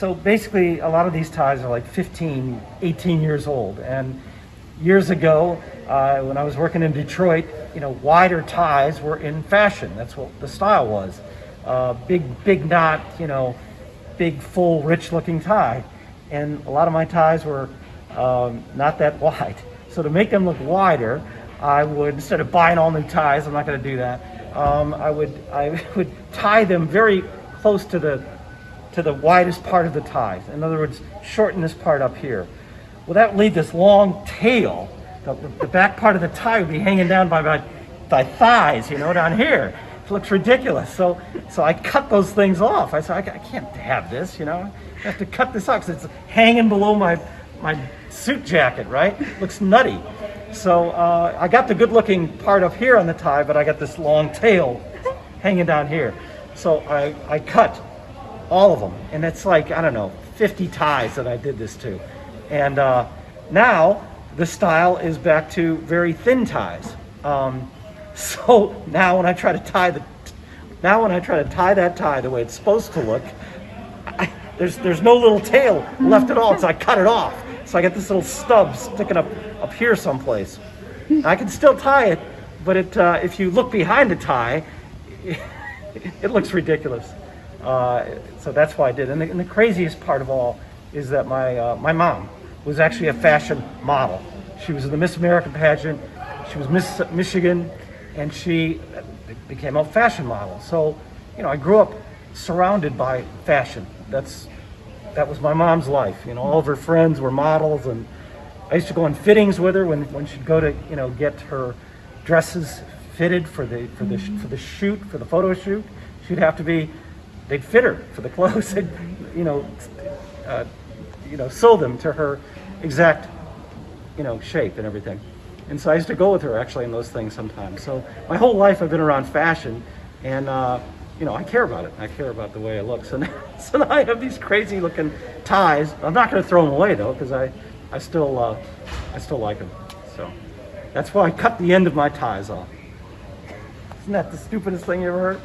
So basically, a lot of these ties are like 15, 18 years old. And years ago, when I was working in Detroit, wider ties were in fashion. That's what the style was. Big knot, big, full, rich-looking tie. And a lot of my ties were not that wide. So to make them look wider, I would, instead of buying all new ties, I'm not going to do that. I would tie them very close to the widest part of the ties. In other words, shorten this part up here. Well, that would leave this long tail. The back part of the tie would be hanging down by my thighs, down here. It looks ridiculous. So I cut those things off. I said, I can't have this, I have to cut this off because it's hanging below my suit jacket, right? Looks nutty. So I got the good-looking part up here on the tie, but I got this long tail hanging down here. So I cut all of them, and it's like, I don't know, 50 ties that I did this to. And now the style is back to very thin ties. So now when I try to tie that tie the way it's supposed to look, there's no little tail left at all, so I cut it off. So I got this little stub sticking up here someplace. I can still tie it, but if you look behind the tie, it looks ridiculous. So that's why I did. And the craziest part of all is that my mom was actually a fashion model. She was in the Miss America pageant. She was Miss Michigan, and she became a fashion model. So, I grew up surrounded by fashion. That was my mom's life. All of her friends were models, and I used to go on fittings with her when she'd go to get her dresses fitted for the shoot, for the photo shoot. They'd fit her for the clothes. They'd sew them to her exact shape and everything. And so I used to go with her actually in those things sometimes. So my whole life I've been around fashion, and I care about it. I care about the way it looks. So now I have these crazy looking ties. I'm not going to throw them away though, because I still like them. So that's why I cut the end of my ties off. Isn't that the stupidest thing you ever heard?